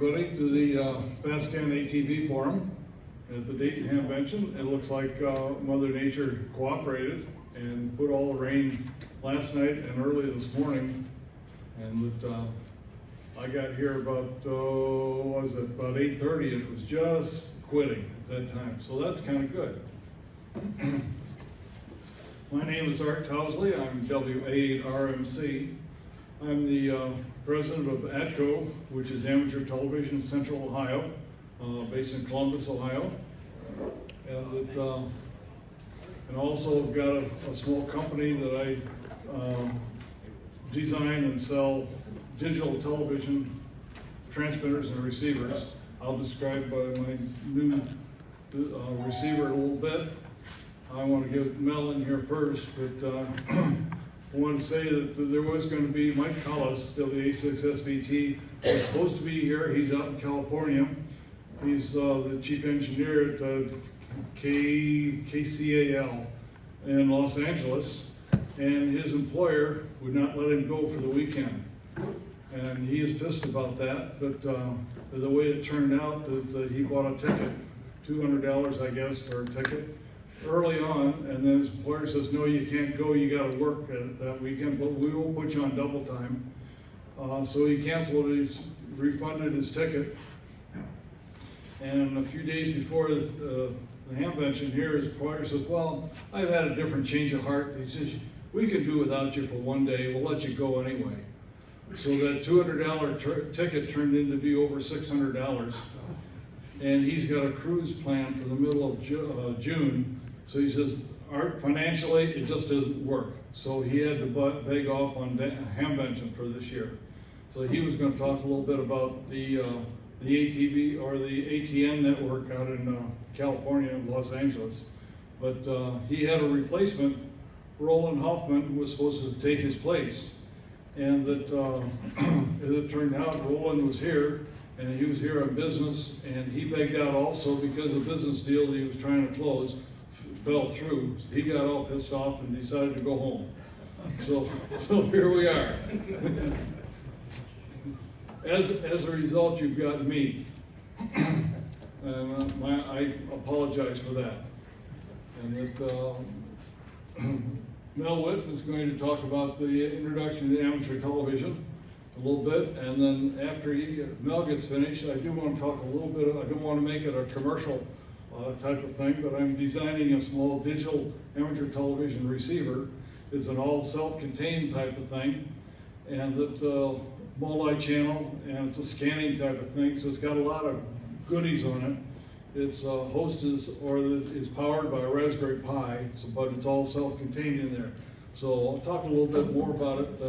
Everybody to the Fast 10 ATV Forum at the Dayton Hamvention. It looks like Mother Nature cooperated and put all the rain last night and early this morning, and that I got here about about 8:30, and it was just quitting at that time. So that's kind of good. My name is Art Towsley. I'm WA8RMC. I'm the president of ATCO, which is Amateur Television Central Ohio, based in Columbus, Ohio. And also I've got a small company that I design and sell digital television transmitters and receivers. I'll describe my new receiver a little bit. I want to give Mel in here first, but I want to say that there was going to be Mike Collis, WA6SVT, was supposed to be here. He's out in California. He's the chief engineer at KCAL in Los Angeles, and his employer would not let him go for the weekend. And he is pissed about that, but the way it turned out is that he bought a ticket, $200 I guess for a ticket, early on, and then his employer says, no, you can't go, you got to work that weekend, but we won't put you on double time. So he canceled refunded his ticket. And a few days before the Hamvention here, his employer says, well, I've had a different change of heart. He says, we can do without you for one day, we'll let you go anyway. So that $200 ticket turned into be over $600. And he's got a cruise plan for the middle of June. So he says, Art, financially, it just doesn't work. So he had to beg off on Hamvention for this year. So he was going to talk a little bit about the ATV or the ATN network out in California and Los Angeles. But he had a replacement. Roland Hoffman was supposed to take his place. And that, as it turned out, Roland was here, and he was here on business, and he begged out also because a business deal that he was trying to close fell through. He got all pissed off and decided to go home. So here we are. As a result, you've got me. And I apologize for that. And that Mel Witten is going to talk about the introduction to amateur television a little bit, and then after Mel gets finished, I do want to talk a little bit. I don't want to make it a commercial type of thing, but I'm designing a small digital amateur television receiver. It's an all self-contained type of thing, and it's multi-channel, and it's a scanning type of thing. So it's got a lot of goodies on it. Its host is powered by a Raspberry Pi, but it's all self-contained in there. So I'll talk a little bit more about it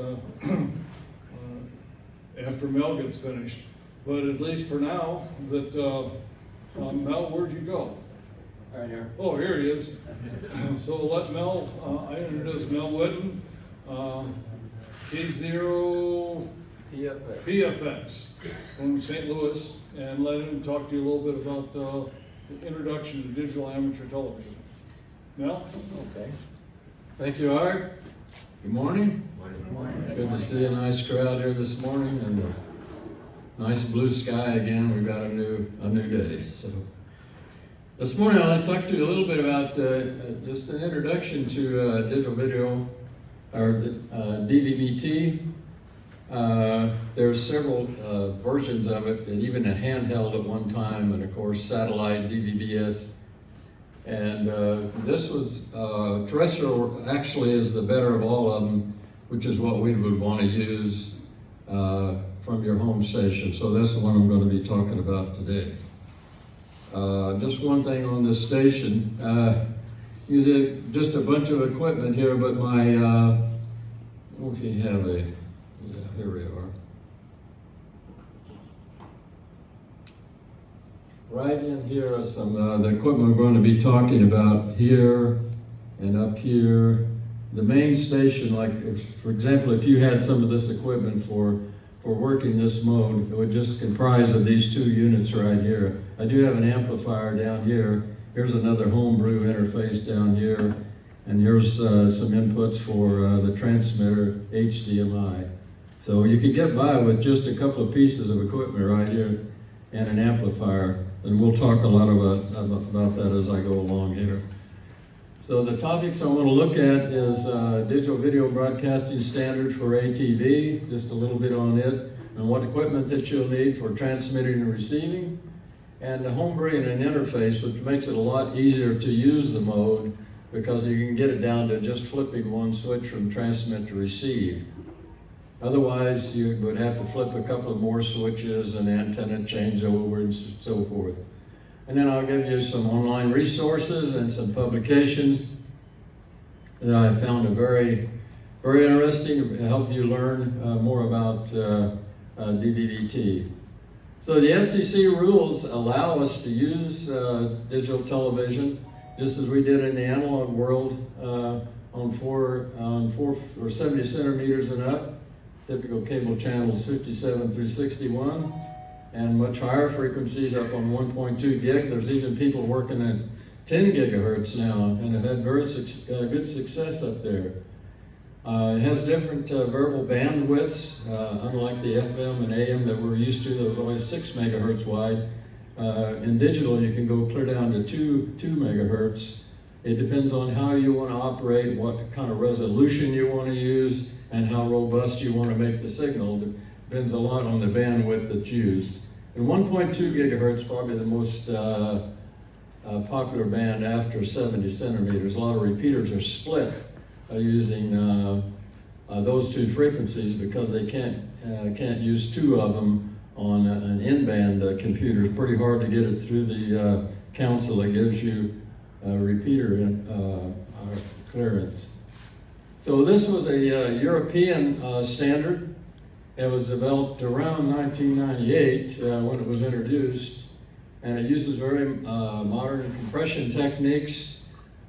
after Mel gets finished. But at least for now, that Mel, where'd you go? Right here. Oh, here he is. So let Mel, I introduce Mel Witten, K0 PFX from St. Louis, and let him talk to you a little bit about the introduction to digital amateur television. Mel? Okay. Thank you, Art. Good morning. Good morning. Good to see a nice crowd here this morning, and a nice blue sky again. We've got a new day. So this morning I'd like to talk to you a little bit about just an introduction to digital video, or DVB-T. There's several versions of it, and even a handheld at one time, and of course satellite DVB-S. And this was terrestrial actually is the better of all of them, which is what we would want to use from your home station. So that's the one I'm going to be talking about today. Just one thing on this station, using just a bunch of equipment here, but my, I don't know if you have a, yeah, here we are. Right in here are some the equipment we're going to be talking about here and up here. The main station, like for example, if you had some of this equipment for working this mode, it would just comprise of these two units right here. I do have an amplifier down here. Here's another homebrew interface down here, and here's some inputs for the transmitter HDMI. So you could get by with just a couple of pieces of equipment right here. and an amplifier. And we'll talk a lot about that as I go along here. So the topics I want to look at is digital video broadcasting standards for ATV, just a little bit on it, and what equipment that you'll need for transmitting and receiving, and the homebrewing an interface, which makes it a lot easier to use the mode because you can get it down to just flipping one switch from transmit to receive. Otherwise, you would have to flip a couple of more switches and antenna changeover and so forth. And then I'll give you some online resources and some publications that I found are very, very interesting to help you learn more about DVB-T. So the FCC rules allow us to use digital television just as we did in the analog world on 4 or 70 centimeters and up. Typical cable channels 57 through 61, and much higher frequencies up on 1.2 gig. There's even people working at 10 gigahertz now and have had very good success up there. It has different variable bandwidths, unlike the FM and AM that we're used to. That was always 6 megahertz wide. In digital, you can go clear down to 2 megahertz. It depends on how you want to operate, what kind of resolution you want to use, and how robust you want to make the signal. It depends a lot on the bandwidth that's used. And 1.2 gigahertz, probably the most popular band after 70 centimeters. A lot of repeaters are split using those two frequencies because they can't use 2 of them on an in-band computer. It's pretty hard to get it through the console that gives you repeater clearance. So this was a European standard. It was developed around 1998 when it was introduced, and it uses very modern compression techniques.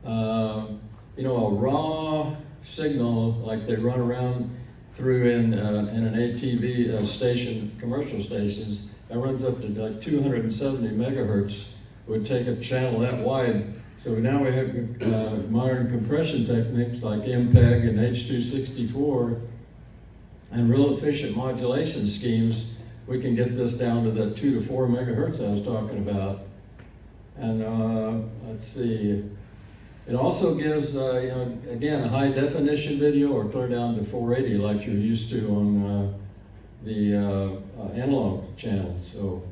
You know, a raw signal like they run around through in an ATV station, commercial stations, that runs up to like 270 megahertz, would take a channel that wide. So now we have modern compression techniques like MPEG and H.264 and real efficient modulation schemes. We can get this down to the 2 to 4 megahertz I was talking about. And let's see, it also gives, you know, again, a high definition video or clear down to 480 like you're used to on the analog channels. So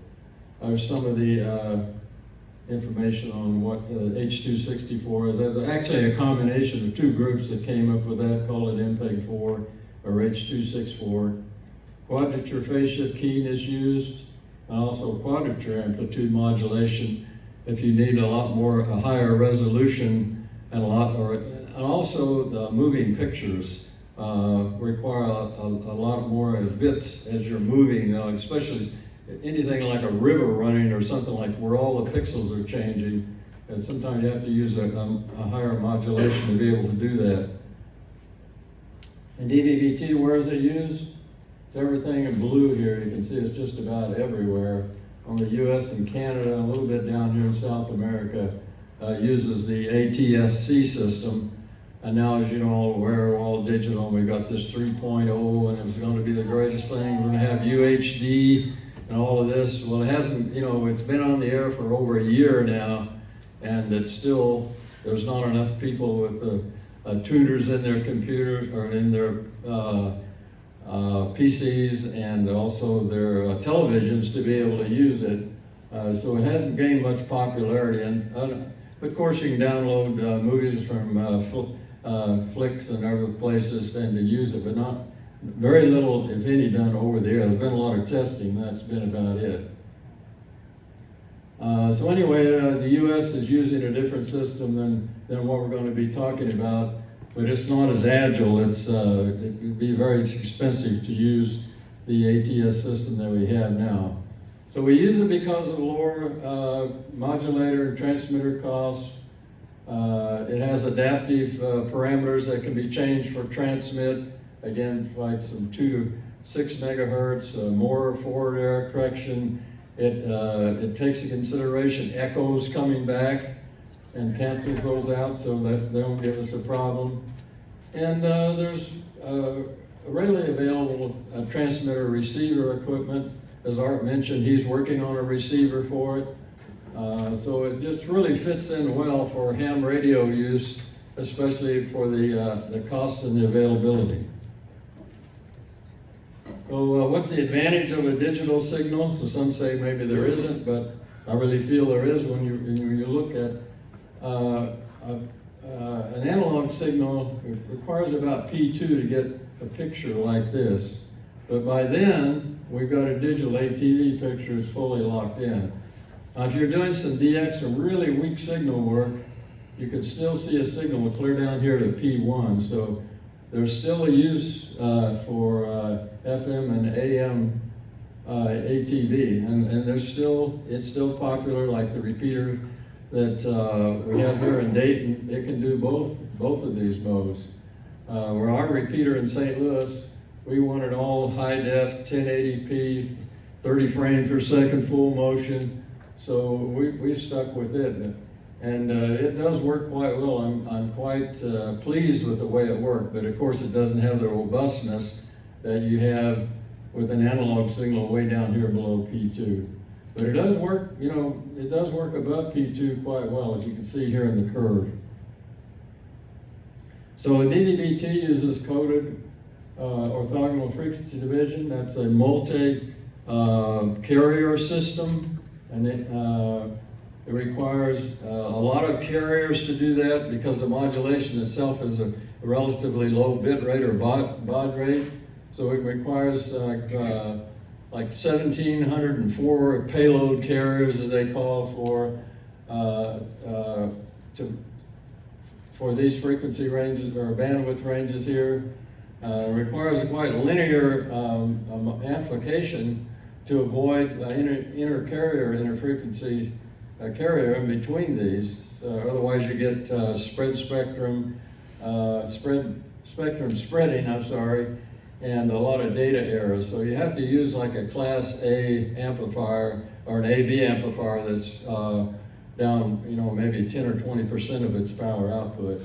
there's some of the information on what H.264 is. There's actually a combination of 2 groups that came up with that, called it MPEG-4 or H.264. Quadrature phase shift keying is used, and also quadrature amplitude modulation if you need a higher resolution and also the moving pictures require a lot more bits as you're moving, especially anything like a river running or something like where all the pixels are changing. And sometimes you have to use a higher modulation to be able to do that. And DVB-T, where is it used? It's everything in blue here. You can see it's just about everywhere. On the US and Canada, a little bit down here in South America, uses the ATSC system. And now, as you know, all aware, we're all digital, and we've got this 3.0, and it's going to be the greatest thing. We're going to have UHD and all of this. Well, it hasn't, you know, it's been on the air for over a year now, and it's still, there's not enough people with tuners in their computers or in their PCs and also their televisions to be able to use it. So it hasn't gained much popularity. And of course, you can download movies from Flicks and other places and to use it, but not very little, if any, done over the air. There's been a lot of testing. That's been about it. So anyway, the U.S. is using a different system than what we're going to be talking about, but it's not as agile. It would be very expensive to use the ATS system that we have now. So we use it because of lower modulator and transmitter costs. It has adaptive parameters that can be changed for transmit. Again, like some 2 to 6 megahertz, more forward error correction. It takes into consideration echoes coming back and cancels those out so that they don't give us a problem. And there's readily available transmitter receiver equipment as Art mentioned, he's working on a receiver for it. So it just really fits in well for ham radio use, especially for the cost and the availability. So what's the advantage of a digital signal? So some say maybe there isn't, but I really feel there is when you look at an analog signal. It requires about P2 to get a picture like this. But by then, we've got a digital ATV picture that's fully locked in. Now, if you're doing some DX, some really weak signal work, you can still see a signal clear down here to P1. So there's still a use for FM and AM ATV, and it's still popular, like the repeater that we have here in Dayton. It can do both of these modes. Where our repeater in St. Louis, we wanted all high def, 1080p, 30 frames per second, full motion. So we stuck with it, and it does work quite well. I'm quite pleased with the way it worked, but of course it doesn't have the robustness that you have with an analog signal way down here below P2. But it does work, it does work above P2 quite well, as you can see here in the curve. So a DVB-T uses coded orthogonal frequency division. That's a multi-carrier system, and it requires a lot of carriers to do that because the modulation itself is a relatively low bit rate or baud rate. So it requires like 1,704 payload carriers, as they call for these frequency ranges or bandwidth ranges here. Requires a quite linear amplification to avoid interfrequency carrier in between these. Otherwise, you get spectrum spreading. And a lot of data errors. So you have to use like a Class A amplifier or an AB amplifier that's down, maybe 10 or 20% of its power output.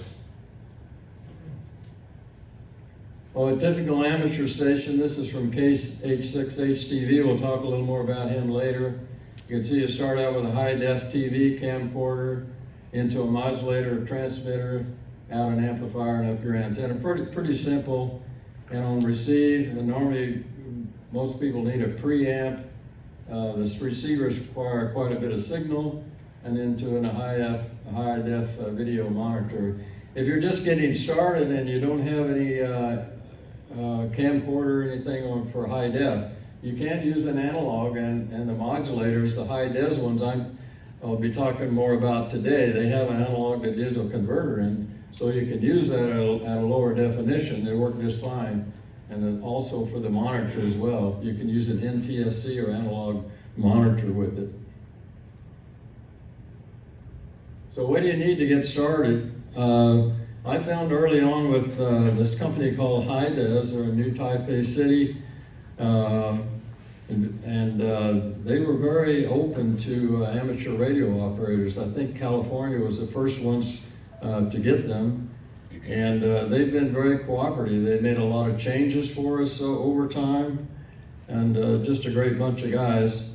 Well, a typical amateur station, this is from Case H6HTV. We'll talk a little more about him later. You can see you start out with a high-def TV camcorder into a modulator, transmitter, out an amplifier, and up your antenna. Pretty simple. And on receive, and normally most people need a preamp. The receivers require quite a bit of signal, and into a high def video monitor. If you're just getting started and you don't have any camcorder or anything on for high def, you can't use an analog, and the modulators, the high des ones I'll be talking more about today, they have an analog to digital converter, and so you can use that at a lower definition. They work just fine. And then also for the monitor as well. You can use an NTSC or analog monitor with it. So what do you need to get started? I found early on with this company called HiDes. They're in New Taipei City. And they were very open to amateur radio operators. I think California was the first ones to get them, and they've been very cooperative. They made a lot of changes for us over time, and just a great bunch of guys.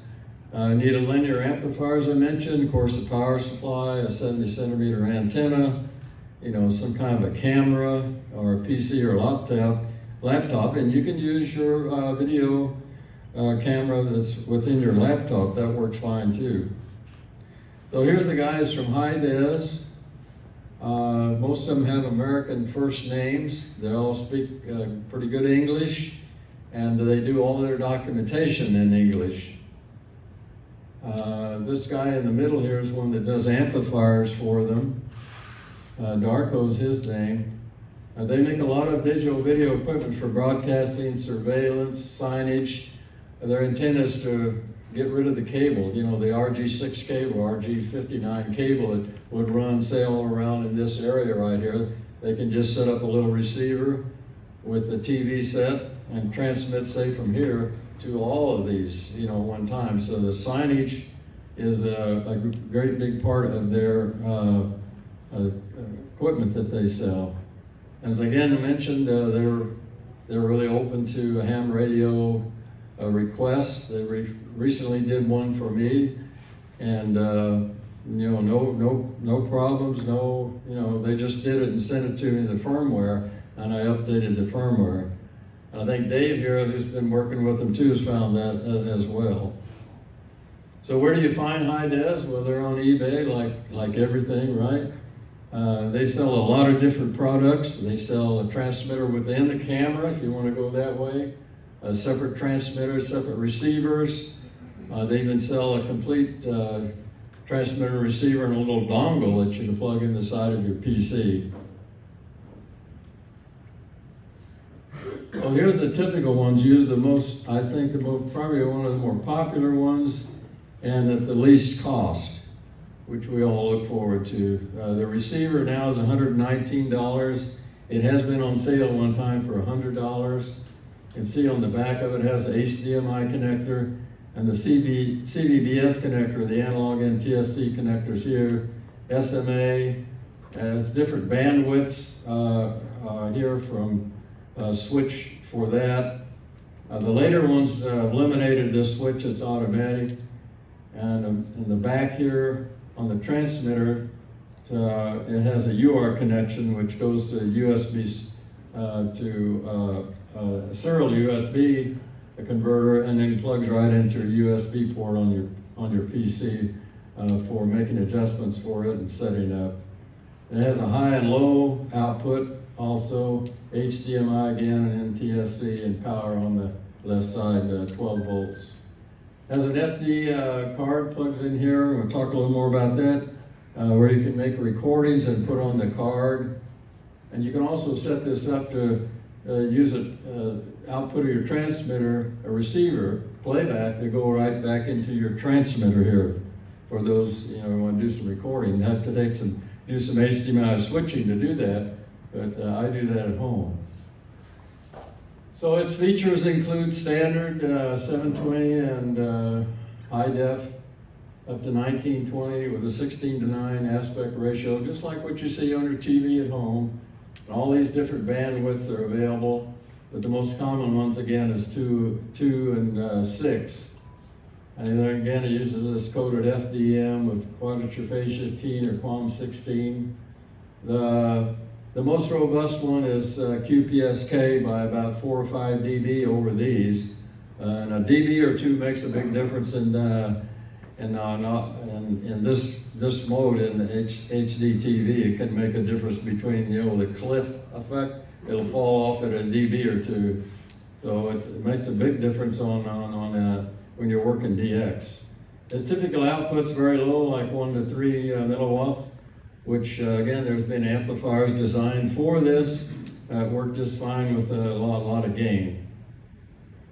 Need a linear amplifier, as I mentioned, of course a power supply, a 70-centimeter antenna, some kind of a camera or a PC or laptop, and you can use your video camera that's within your laptop. That works fine too. So here's the guys from HiDes. Most of them have American first names. They all speak pretty good English, and they do all their documentation in English. This guy in the middle here is one that does amplifiers for them. Darko's his name. They make a lot of digital video equipment for broadcasting, surveillance, signage. Their intent is to get rid of the cable, the RG6 cable, RG59 cable that would run, say, all around in this area right here. They can just set up a little receiver with the TV set and transmit, say, from here to all of these, one time. So the signage is a great big part of their equipment that they sell. As again I mentioned, they're really open to ham radio requests. They recently did one for me, and no problems. They just did it and sent it to me, the firmware, and I updated the firmware. And I think Dave here, who's been working with them too, has found that as well. So where do you find high des? Well, they're on eBay, like everything, right? They sell a lot of different products. They sell a transmitter within the camera, if you want to go that way. A separate transmitter, separate receivers. They even sell a complete transmitter and receiver and a little dongle that you can plug in the side of your PC. Well, here's the typical ones used the most, I think probably one of the more popular ones, and at the least cost, which we all look forward to. The receiver now is $119. It has been on sale one time for $100. You can see on the back of it has an HDMI connector and the CVBS connector, the analog NTSC connectors here, SMA, has different bandwidths here from switch for that. The later ones eliminated this switch, it's automatic. And in the back here on the transmitter, it has a UART connection which goes to USB to serial USB converter, and then plugs right into your USB port on your PC for making adjustments for it and setting up. It has a high and low output, also HDMI again, and NTSC, and power on the left side, 12 volts. Has an SD card, plugs in here. We'll talk a little more about that, where you can make recordings and put on the card. And you can also set this up to use it, output of your transmitter, a receiver, playback, to go right back into your transmitter here. For those, who want to do some recording, have to do some HDMI switching to do that, but I do that at home. So its features include standard 720 and high def up to 1920 with a 16:9 aspect ratio, just like what you see on your TV at home. And all these different bandwidths are available, but the most common ones again is 2 and 6. And then again, it uses this coded FDM with quadrature phase shift keying or QAM16. The most robust one is QPSK by about 4 or 5 dB over these. And a dB or 2 makes a big difference in this mode in the HD TV. It can make a difference between the cliff effect. It'll fall off at a dB or 2. So it makes a big difference on when you're working DX. Its typical output's very low, like 1 to 3 milliwatts. Which again, there's been amplifiers designed for this, work just fine with a lot of gain.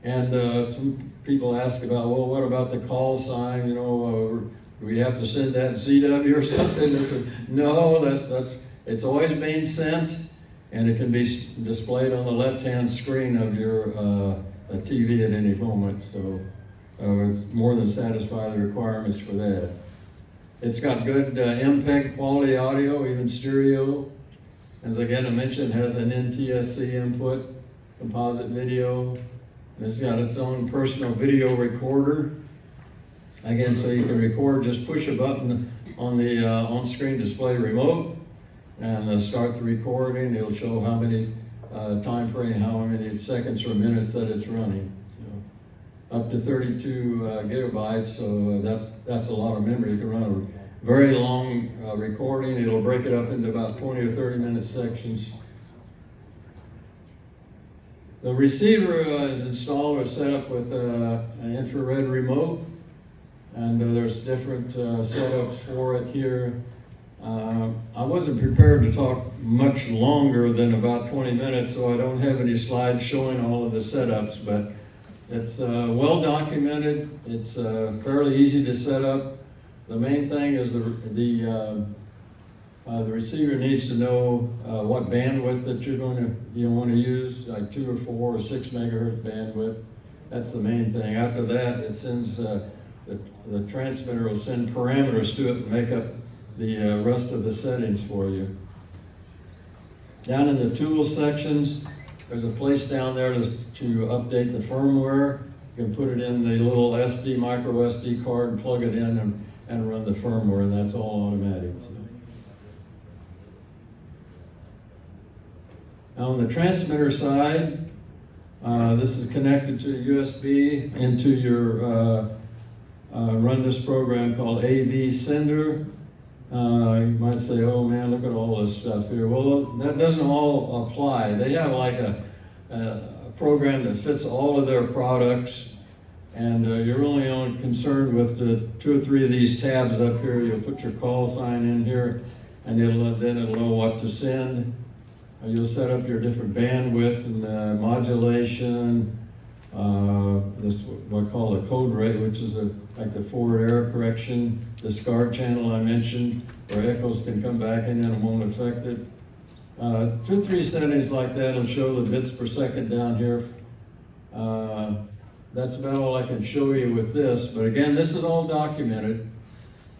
And some people ask about, well, what about the call sign? Do we have to send that in CW or something? I said, no, it's always being sent, and it can be displayed on the left-hand screen of your TV at any moment. So it's more than satisfy the requirements for that. It's got good MPEG quality audio, even stereo. As again I mentioned, it has an NTSC input, composite video. And it's got its own personal video recorder. Again, so you can record, just push a button on the on-screen display remote and start the recording. It'll show how many time frame, how many seconds or minutes that it's running. So up to 32 gigabytes, so that's a lot of memory. You can run a very long recording. It'll break it up into about 20 or 30 minute sections. The receiver is installed or set up with an infrared remote, and there's different setups for it here. I wasn't prepared to talk much longer than about 20 minutes, so I don't have any slides showing all of the setups, but it's well documented. It's fairly easy to set up. The main thing is the receiver needs to know what bandwidth that you want to use, like 2 or 4 or 6 megahertz bandwidth. That's the main thing. After that, it sends the transmitter will send parameters to it and make up the rest of the settings for you. Down in the tools sections, there's a place down there to update the firmware. You can put it in the little micro SD card and plug it in and run the firmware, and that's all automatic. So. Now on the transmitter side, this is connected to USB into your run this program called AV Sender. You might say, oh man, look at all this stuff here. Well, that doesn't all apply. They have like a program that fits all of their products, and you're only concerned with the 2 or 3 of these tabs up here. You'll put your call sign in here, and then it'll know what to send. You'll set up your different bandwidth and modulation. This what I call a code rate, which is like the forward error correction, discard channel I mentioned, where echoes can come back in and it won't affect it. 2 or 3 settings like that will show the bits per second down here. That's about all I can show you with this, but again, this is all documented.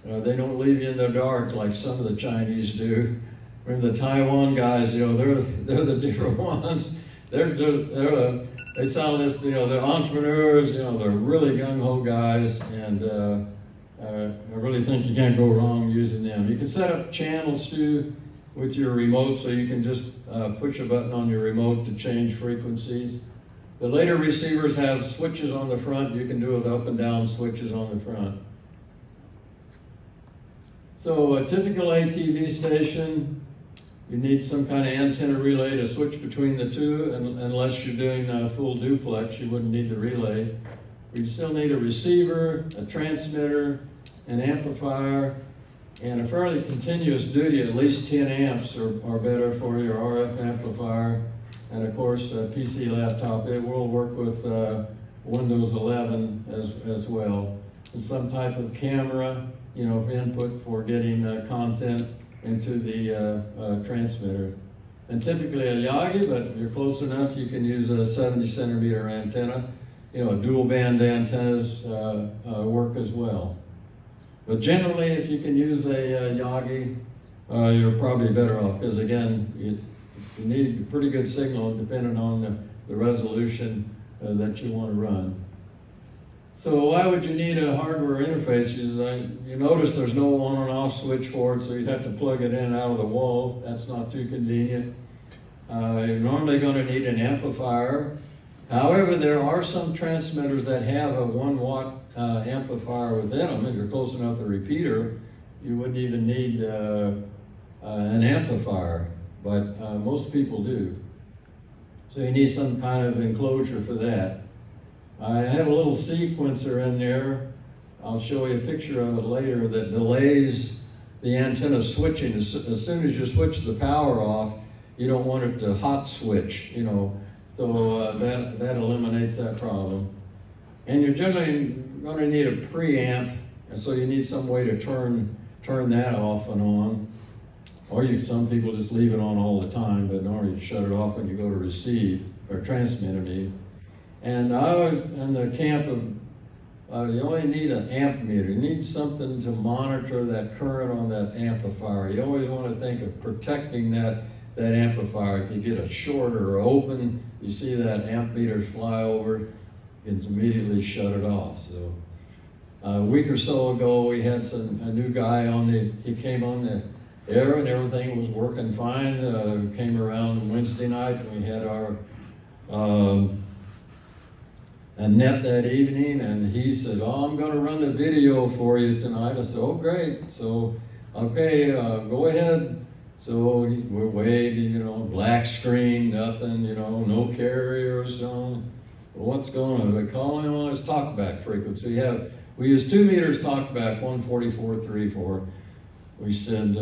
They don't leave you in the dark like some of the Chinese do. Remember the Taiwan guys, they're the different ones. They sound this, they're entrepreneurs, they're really gung-ho guys, and I really think you can't go wrong using them. You can set up channels too with your remote, so you can just push a button on your remote to change frequencies. The later receivers have switches on the front. You can do it with up and down switches on the front. So a typical ATV station, you need some kind of antenna relay to switch between the two, and unless you're doing full duplex, you wouldn't need the relay. You still need a receiver, a transmitter, an amplifier, and a fairly continuous duty, at least 10 amps are better for your RF amplifier. And of course, a PC laptop, it will work with Windows 11 as well. And some type of camera, for input for getting content into the transmitter. And typically a Yagi, but if you're close enough, you can use a 70 centimeter antenna. Dual band antennas work as well. But generally, if you can use a Yagi, you're probably better off, because again, you need a pretty good signal depending on the resolution that you want to run. So why would you need a hardware interface? You notice there's no on and off switch for it, so you'd have to plug it in out of the wall. That's not too convenient. You're normally going to need an amplifier. However, there are some transmitters that have a 1 watt amplifier within them. If you're close enough to the repeater, you wouldn't even need an amplifier, but most people do. So you need some kind of enclosure for that. I have a little sequencer in there. I'll show you a picture of it later that delays the antenna switching. As soon as you switch the power off, you don't want it to hot switch, so that eliminates that problem. And you're generally going to need a preamp, and so you need some way to turn that off and on. Or some people just leave it on all the time, but normally you shut it off when you go to receive, or transmit, I mean. And I was in the camp of, you only need an amp meter. You need something to monitor that current on that amplifier. You always want to think of protecting that amplifier. If you get a short or open, you see that amp meter fly over, you can immediately shut it off. So a week or so ago, we had a new guy he came on the air and everything was working fine. Came around Wednesday night and we had our a net that evening, and he said, I'm going to run the video for you tonight. I said, oh, great. So, okay, go ahead. So we're waiting, black screen, nothing, no carriers on. Well, what's going on? We're calling on his talkback frequency. We use 2 meters talkback, 144.34. We said,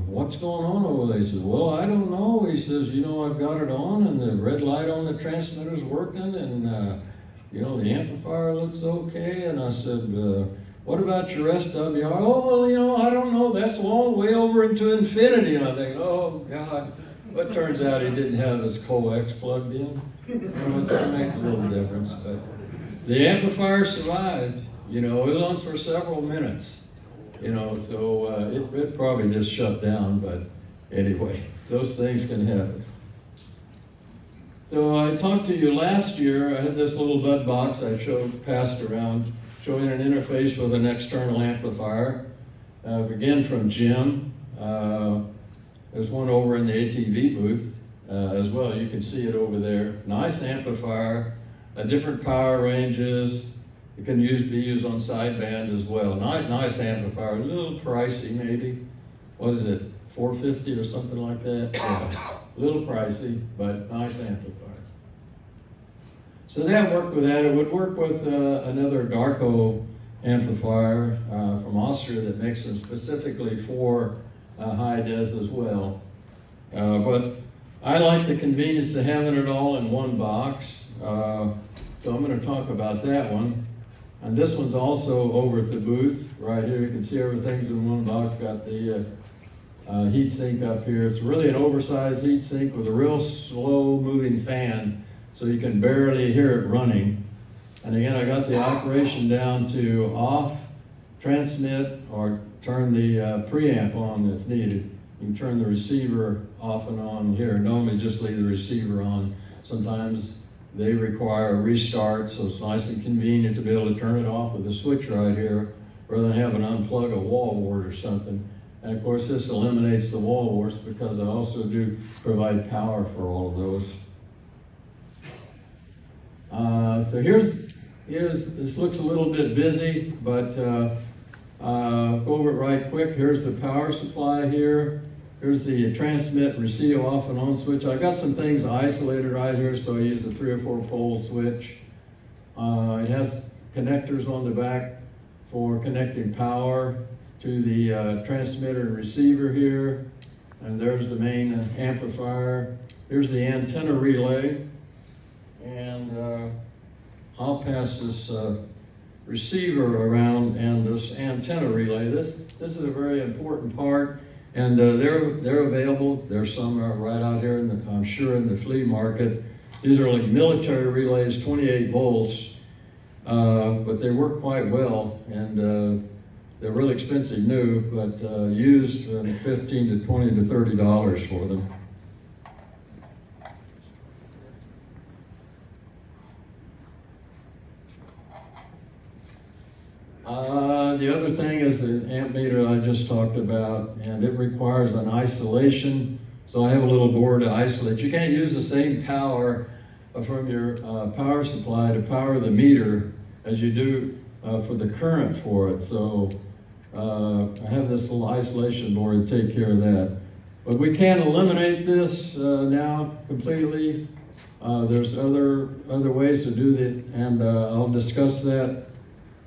what's going on over there? He said, well, I don't know. He says, I've got it on, and the red light on the transmitter's working, and the amplifier looks okay. And I said, what about your SWR? Oh, well, I don't know. That's all way over into infinity. And I think, oh, God. But it turns out he didn't have his coax plugged in. So that makes a little difference. But the amplifier survived. It was on for several minutes. So it probably just shut down. But anyway, those things can happen. So I talked to you last year. I had this little bud box I passed around, showing an interface with an external amplifier. Again from Jim. There's one over in the ATV booth as well. You can see it over there. Nice amplifier, different power ranges. It can be used on sideband as well. Nice amplifier, a little pricey maybe. What is it, $450 or something like that? Yeah. A little pricey, but nice amplifier. So that worked with that. It would work with another Darko amplifier from Austria that makes them specifically for high-des as well. But I like the convenience of having it all in one box. So I'm going to talk about that one. And this one's also over at the booth right here. You can see everything's in one box. Got the heat sink up here. It's really an oversized heat sink with a real slow moving fan, so you can barely hear it running. And again, I got the operation down to off, transmit, or turn the preamp on if needed. You can turn the receiver off and on here. Normally just leave the receiver on. Sometimes they require a restart, so it's nice and convenient to be able to turn it off with a switch right here, rather than having to unplug a wall wart or something. And of course, this eliminates the wall warts because I also do provide power for all of those. So this looks a little bit busy, but go over it right quick. Here's the power supply here. Here's the transmit, receive off and on switch. I got some things isolated right here, so I use a 3 or 4 pole switch. It has connectors on the back for connecting power to the transmitter and receiver here. And there's the main amplifier. Here's the antenna relay. And I'll pass this receiver around and this antenna relay. This is a very important part. And they're available. There's some right out here, I'm sure, in the flea market. These are like military relays, 28 volts, but they work quite well. And they're really expensive new, but used $15 to $20 to $30 for them. The other thing is the amp meter I just talked about, and it requires an isolation. So I have a little board to isolate. You can't use the same power from your power supply to power the meter as you do for the current for it. So I have this little isolation board to take care of that. But we can't eliminate this now completely. There's other ways to do that, and I'll discuss that.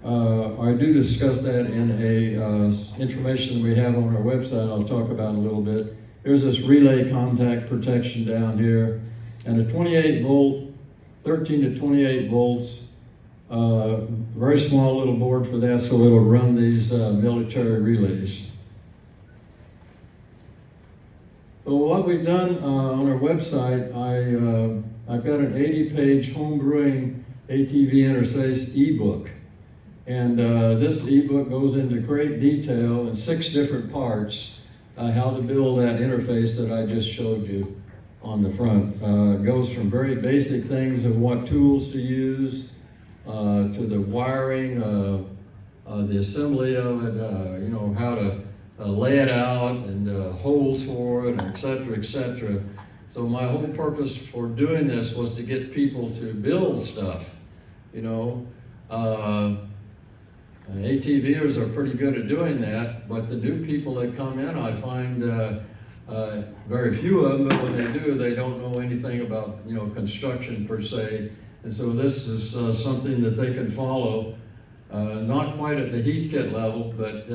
I do discuss that in a information that we have on our website. I'll talk about in a little bit. There's this relay contact protection down here, and a 28 volt, 13 to 28 volts, very small little board for that, so it'll run these military relays. So what we've done on our website, I've got an 80-page homebrewing ATV interface ebook. And this ebook goes into great detail in 6 different parts how to build that interface that I just showed you on the front. It goes from very basic things of what tools to use to the wiring, the assembly of it, how to lay it out and holes for it, et cetera, et cetera. So my whole purpose for doing this was to get people to build stuff, ATVers are pretty good at doing that, but the new people that come in, I find very few of them, but when they do, they don't know anything about, construction per se. And so this is something that they can follow, not quite at the Heathkit level, but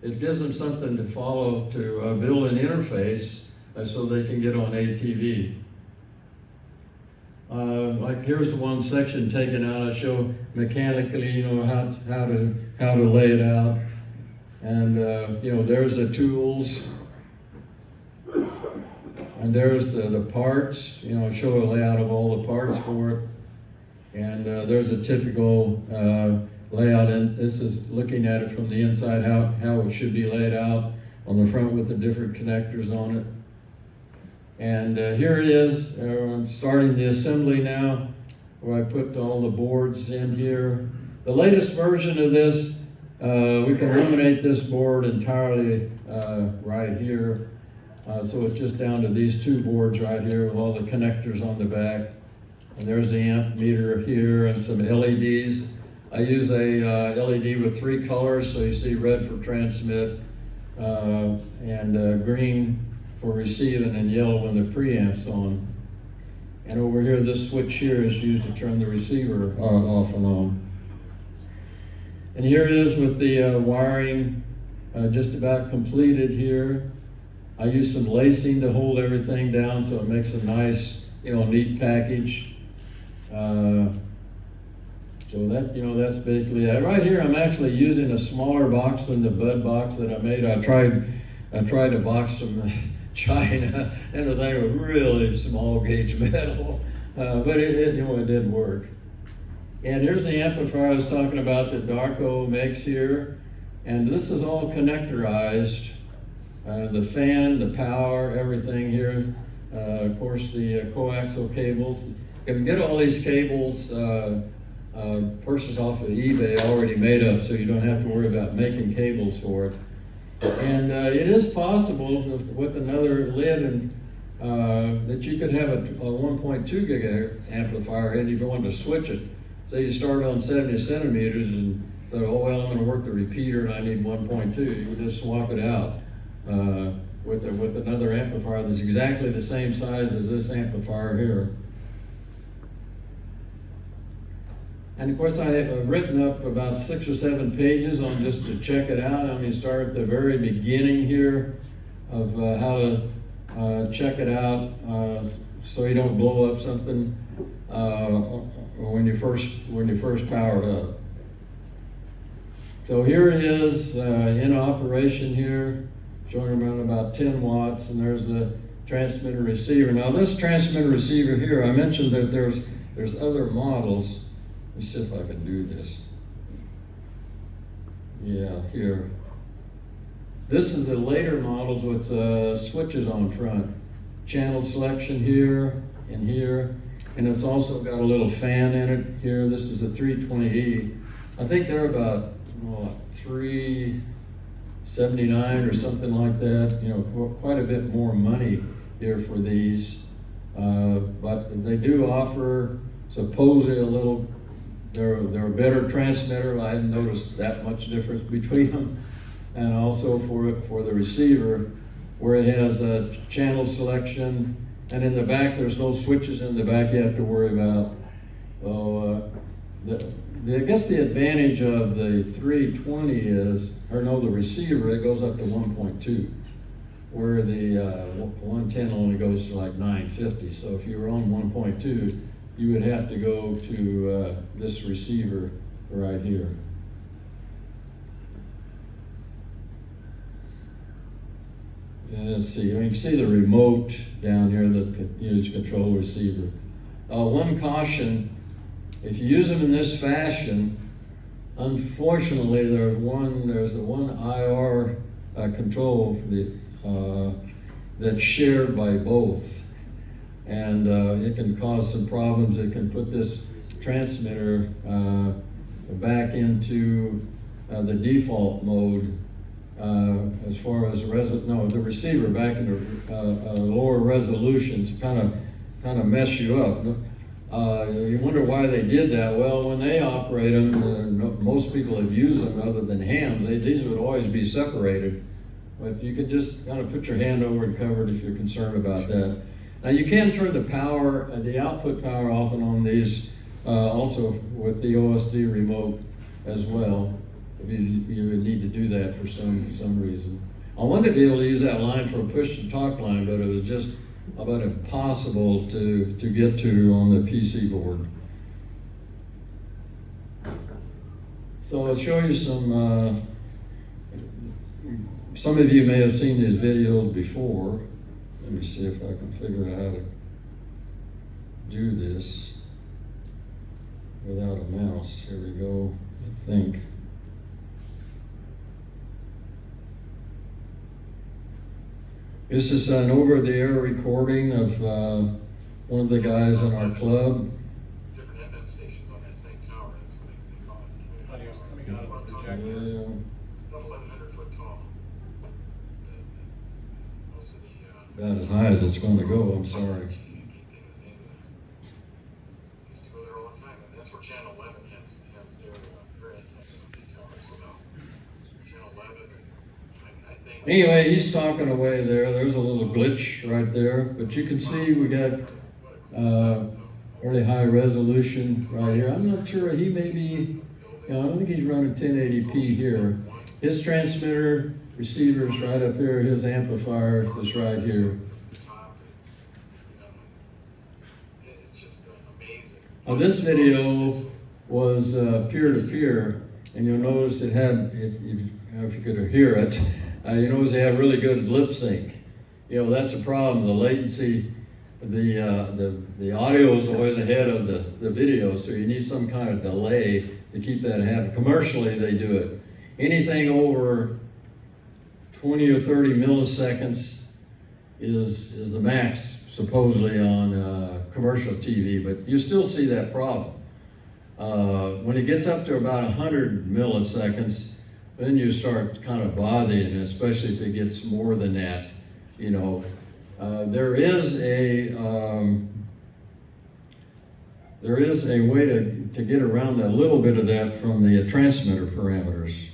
it gives them something to follow to build an interface so they can get on ATV. Like here's the one section taken out. I show mechanically, how to lay it out, and there's the tools, and there's the parts. Show a layout of all the parts for it, and there's a typical layout. And this is looking at it from the inside, how it should be laid out on the front with the different connectors on it. And here it is. I'm starting the assembly now, where I put all the boards in here. The latest version of this, we can eliminate this board entirely right here. So it's just down to these two boards right here with all the connectors on the back. And there's the amp meter here and some LEDs. I use a LED with 3 colors, so you see red for transmit, and green for receiving, and yellow when the preamp's on. And over here, this switch here is used to turn the receiver off and on. And here it is with the wiring just about completed here. I use some lacing to hold everything down so it makes a nice, neat package. So that, that's basically that. Right here, I'm actually using a smaller box than the bud box that I made. I tried to box from China, and the thing was really small gauge metal, but it did work. And here's the amplifier I was talking about that Darko makes here, and this is all connectorized. The fan, the power, everything here. Of course, the coaxial cables. You can get all these cables purchased off of eBay already made up, so you don't have to worry about making cables for it. And it is possible with another lid and that you could have a 1.2 gigahertz amplifier, and if you wanted to switch it, say you start on 70 centimeters and say, oh well, I'm going to work the repeater and I need 1.2, you would just swap it out with another amplifier that's exactly the same size as this amplifier here. And of course, I have written up about 6 or 7 pages on just to check it out. I'm going to start at the very beginning here of how to check it out so you don't blow up something when you first power it up. So here it is in operation here, showing around about 10 watts, and there's the transmitter receiver. Now this transmitter receiver here, I mentioned that there's other models. Let's see if I can do this. Yeah, here. This is the later models with switches on front. Channel selection here and here. And it's also got a little fan in it here. This is a 320E. I think they're about $379 or something like that. Quite a bit more money here for these. But they do offer supposedly a little. They're a better transmitter. I hadn't noticed that much difference between them. And also for the receiver, where it has a channel selection, and in the back there's no switches in the back you have to worry about. So I guess the advantage of the 320 is, the receiver, it goes up to 1.2, where the 110 only goes to like 950. So if you were on 1.2, you would have to go to this receiver right here. And let's see, you can see the remote down here that can use control receiver. One caution, if you use them in this fashion, unfortunately there's the one IR control that's shared by both. And it can cause some problems. It can put this transmitter back into the default mode as far as the receiver back into lower resolutions, kind of mess you up. You wonder why they did that. Well, when they operate them, most people have used them other than hands. These would always be separated, but you could just kind of put your hand over and cover it if you're concerned about that. Now you can turn the output power off and on these also with the OSD remote as well, if you would need to do that for some reason. I wanted to be able to use that line for a push-to-talk line, but it was just about impossible to get to on the PC board. So I'll show you some of you may have seen these videos before. Let me see if I can figure out how to do this without a mouse. Here we go, I think. This is an over-the-air recording of one of the guys in our club. Different FM stations on that same tower, that's what they call it. Audio's coming out of the Yeah. projector. About 1,100 foot tall. Most of the, About as high as it's going to go, I'm sorry. I used to go there all the time, and that's where Channel 11 has their antennas on the tower, so now, Channel 11, I think. Anyway, he's talking away there. There's a little glitch right there, but you can see we got really high resolution right here. I'm not sure, he may be, I don't think he's running 1080p here. His transmitter, receiver's right up here, his amplifier is right here. It's just amazing. Now this video was peer-to-peer, and you'll notice it had, if you could hear it, you notice it had really good lip sync. You know, that's the problem, the latency, the audio is always ahead of the video, so you need some kind of delay to keep that happening. Commercially, they do it. Anything over 20 or 30 milliseconds is the max, supposedly, on commercial TV, but you still see that problem. When it gets up to about 100 milliseconds, then you start kind of bothering, especially if it gets more than that. You know, there is a way to get around a little bit of that from the transmitter parameters.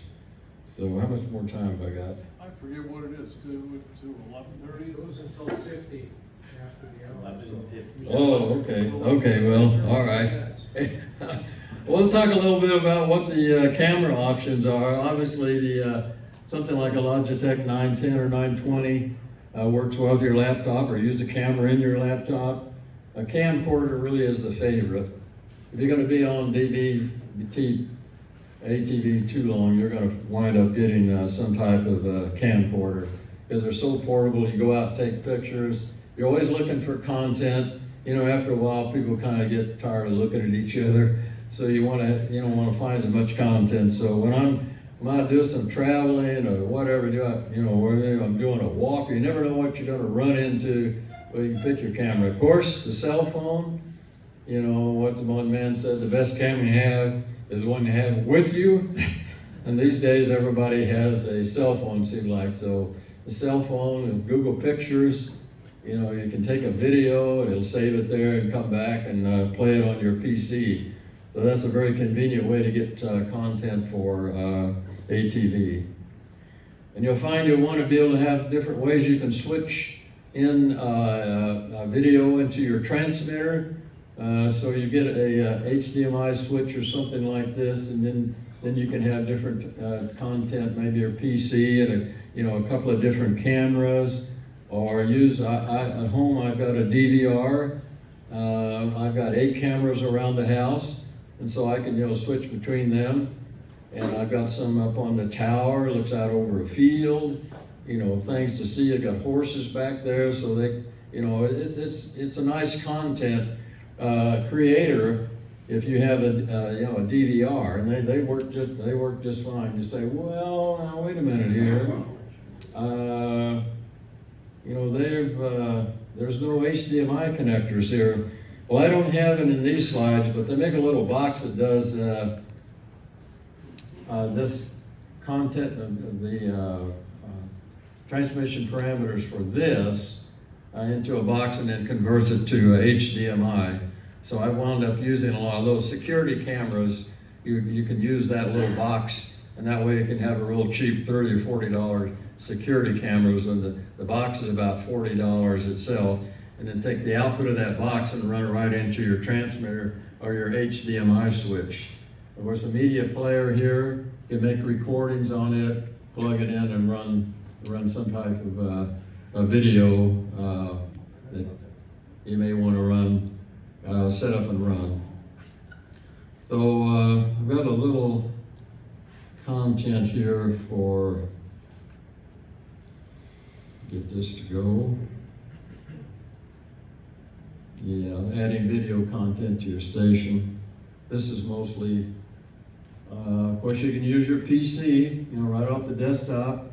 So how much more time have I got? I forget what it is, to 11:30? It goes until 50 after the hour. 11:50. Oh, okay, well, all right. We'll talk a little bit about what the camera options are. Obviously, something like a Logitech 910 or 920 works well with your laptop, or use a camera in your laptop. A camcorder really is the favorite. If you're going to be on ATV too long, you're going to wind up getting some type of camcorder, because they're so portable. You go out and take pictures. You're always looking for content. You know, after a while, people kind of get tired of looking at each other. So you want to find as much content. So when I do some traveling or whatever, I'm doing a walk, you never know what you're going to run into. Well, you can pick your camera. Of course, the cell phone, what the one man said, the best camera you have is the one you have with you. And these days, everybody has a cell phone, it seems like. So the cell phone is Google Pictures. You can take a video, it'll save it there and come back and play it on your PC. So that's a very convenient way to get content for ATV. And you'll find you'll want to be able to have different ways you can switch in a video into your transmitter. So you get a HDMI switch or something like this, and then you can have different content, maybe your PC and a couple of different cameras, or use, at home I've got a DVR. I've got 8 cameras around the house. And so I can, switch between them. And I've got some up on the tower, looks out over a field, things to see. I've got horses back there, so they, it's a nice content creator if you have a DVR, and they work just fine. You say, well, now wait a minute here. There's no HDMI connectors here. Well, I don't have it in these slides, but they make a little box that does this content of the transmission parameters for this into a box and then converts it to HDMI. So I wound up using a lot of those security cameras. You can use that little box, and that way you can have a real cheap $30 or $40 security cameras, and the box is about $40 itself. And then take the output of that box and run it right into your transmitter or your HDMI switch. Of course, a media player here, you can make recordings on it, plug it in, and run some type of a video that you may want to run, set up and run. So I've got a little content here for, get this to go. Yeah, adding video content to your station. This is mostly, of course you can use your PC, right off the desktop.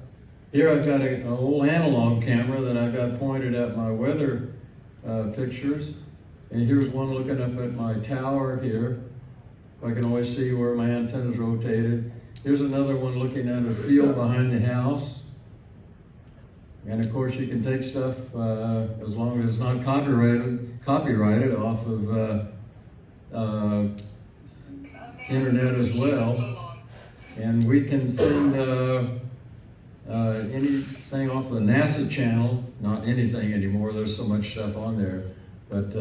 Here I've got an old analog camera that I've got pointed at my weather pictures. And here's one looking up at my tower here. I can always see where my antenna's rotated. Here's another one looking at a field behind the house. And of course you can take stuff, as long as it's not copyrighted off of internet as well. And we can send anything off the NASA channel, not anything anymore, there's so much stuff on there, but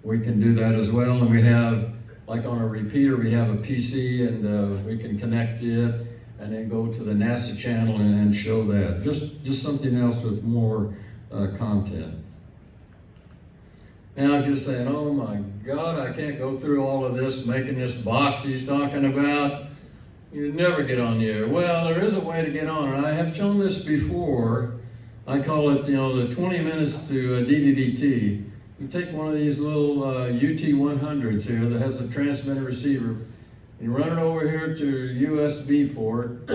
we can do that as well. And we have, like on a repeater, we have a PC and we can connect it and then go to the NASA channel and show that. Just something else with more content. Now if you're saying, oh my God, I can't go through all of this, making this box he's talking about, you never get on the air. Well, there is a way to get on, and I have shown this before. I call it, the 20 minutes to DVB-T. You take one of these little UT100s here that has a transmitter receiver. You run it over here to your USB port,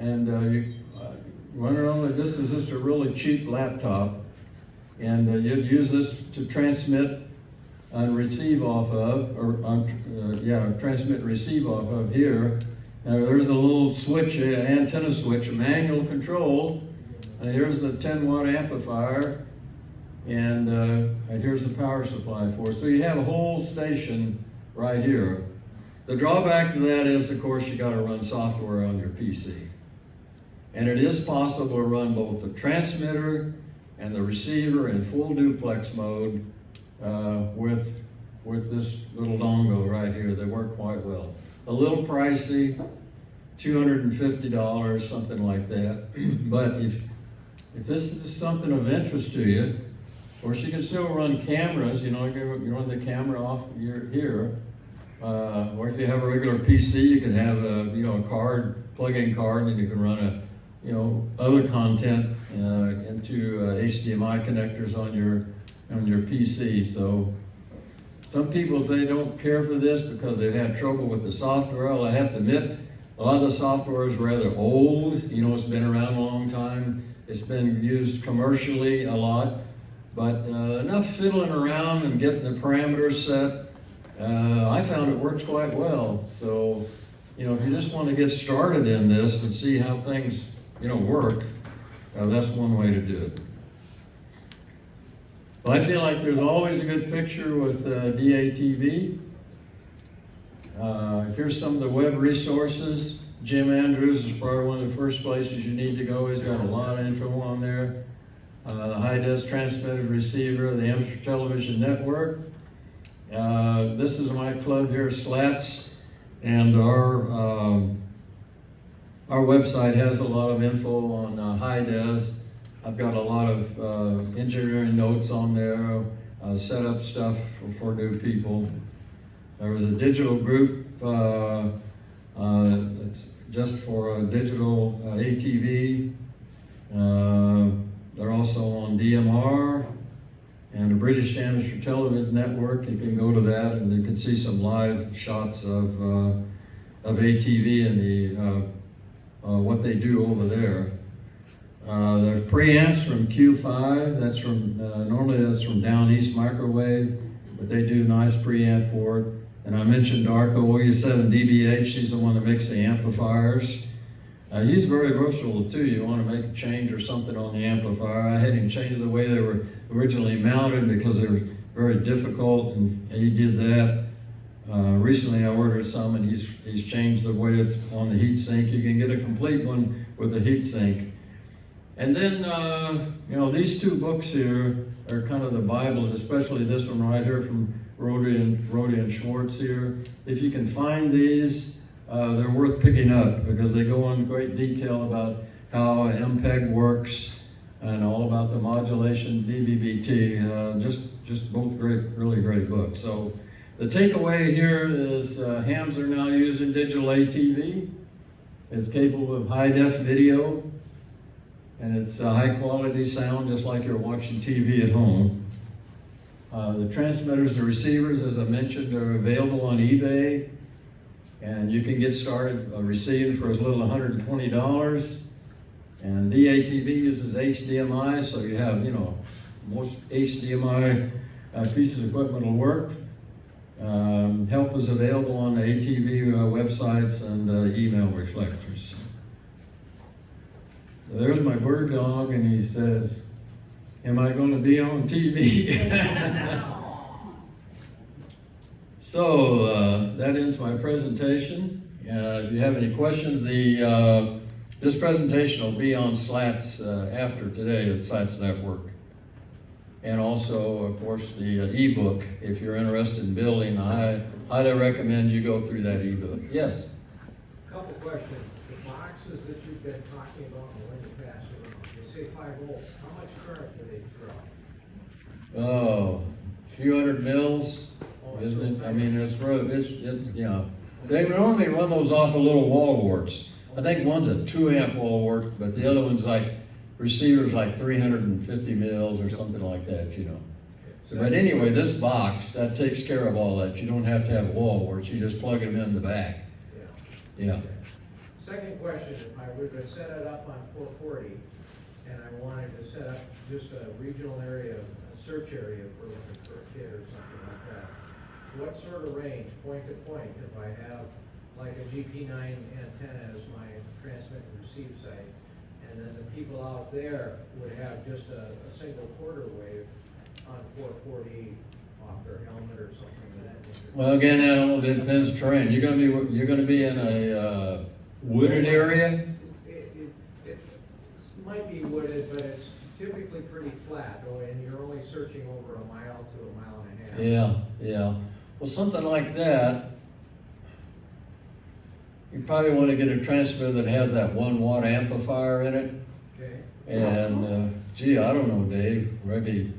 and you run it on. This is just a really cheap laptop, and you'd use this to transmit and receive off of, transmit and receive off of here. There's a little switch, antenna switch, manual control. Here's the 10-watt amplifier, and here's the power supply for it. So you have a whole station right here. The drawback to that is, of course, you got to run software on your PC. And it is possible to run both the transmitter and the receiver in full duplex mode with this little dongle right here. They work quite well. A little pricey, $250, something like that. But if this is something of interest to you, of course you can still run cameras. You run the camera off here. Or if you have a regular PC, you can have a card, plug-in card, and you can run other content into HDMI connectors on your PC. So some people, they don't care for this because they've had trouble with the software. Well, I have to admit, a lot of the software is rather old. It's been around a long time. It's been used commercially a lot, but enough fiddling around and getting the parameters set, I found it works quite well. So, if you just want to get started in this and see how things, work, that's one way to do it. Well, I feel like there's always a good picture with DATV. Here's some of the web resources. Jim Andrews is probably one of the first places you need to go. He's got a lot of info on there. The high-des transmitted receiver, the amateur television network. This is my club here, Slats, and our website has a lot of info on high-des. I've got a lot of engineering notes on there, setup stuff for new people. There was a digital group that's just for digital ATV. They're also on DMR and the British Amateur Television Network. You can go to that and you can see some live shots of ATV and the what they do over there. The preamps from Q5, that's from, normally that's from Down East Microwave, but they do nice preamp for it. And I mentioned Darko OU7 DBH, she's the one that makes the amplifiers. He's very versatile too. You want to make a change or something on the amplifier. I had him change the way they were originally mounted because they were very difficult, and he did that. Recently I ordered some, and he's changed the way it's on the heat sink. You can get a complete one with a heat sink. And then, these two books here are kind of the Bibles, especially this one right here from Rody and Schwartz here. If you can find these, they're worth picking up because they go in great detail about how MPEG works and all about the modulation DVB-T. Just both really great books. So the takeaway here is hams are now using digital ATV. It's capable of high-def video, and it's high-quality sound, just like you're watching TV at home. The transmitters and receivers, as I mentioned, are available on eBay, and you can get started receiving for as little as $120. And DATV uses HDMI, so you have, most HDMI pieces of equipment will work. Help is available on the ATV websites and email reflectors. There's my bird dog, and he says, "Am I going to be on TV?" So that ends my presentation. If you have any questions, this presentation will be on Slats after today at Slats Network. And also, of course, the ebook. If you're interested in building, I highly recommend you go through that ebook. Yes? Couple questions. The boxes that you've been talking about when you pass around, they say 5 volts. How much current do they draw? Oh, a few hundred mils, isn't it? I mean, they normally run those off of little wall warts. I think one's a 2 amp wall wart, but the other one's like, receiver's like 350 mils or something like that, But anyway, this box, that takes care of all that. You don't have to have wall warts, you just plug them in the back. Yeah. Second question, if I were to set it up on 440, and I wanted to set up just a regional area, a search area for looking for a kid or something like that, what sort of range, point to point, if I have like a GP9 antenna as my transmit and receive site, and then the people out there would have just a single quarter wave on 440 off their helmet or something of that nature? Well, again, that all depends on terrain. You're gonna be in a wooded area. It might be wooded, but it's typically pretty flat, and you're only searching over a mile to a mile and a half. Yeah. Well, something like that, you probably want to get a transmitter that has that 1 watt amplifier in it. Okay. And gee, I don't know, Dave, maybe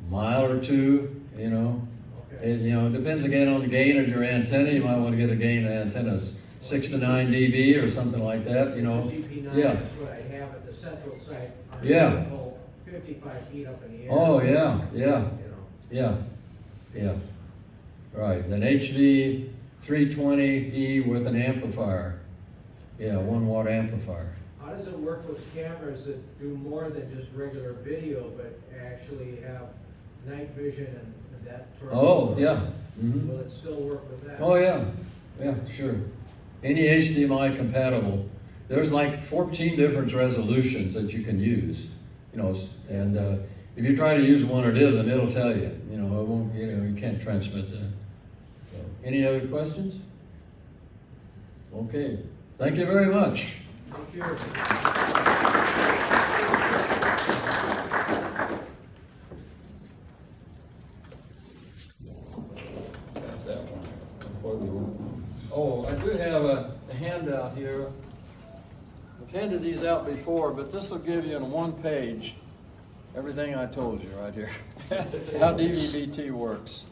a mile or two, Okay. It depends again on the gain of your antenna. You might want to get a gain of antennas 6 to 9 dB or something like that, The GP9, Yeah. that's what I have at the central site. On Yeah. the pole, 55 feet up in the air. Oh, yeah. You know. Yeah. Right, an HV 320E with an amplifier. Yeah, 1 watt amplifier. How does it work with cameras that do more than just regular video, but actually have night vision and that sort of? Oh, yeah. Mhm. Will it still work with that? Oh, yeah, sure. Any HDMI compatible. There's like 14 different resolutions that you can use, and if you try to use one it isn't, it'll tell you, it won't, you can't transmit that. So, any other questions? Okay, thank you very much. Thank you. That's that one. Oh, I do have a handout here. I've handed these out before, but this will give you in one page everything I told you right here. How DVB-T works.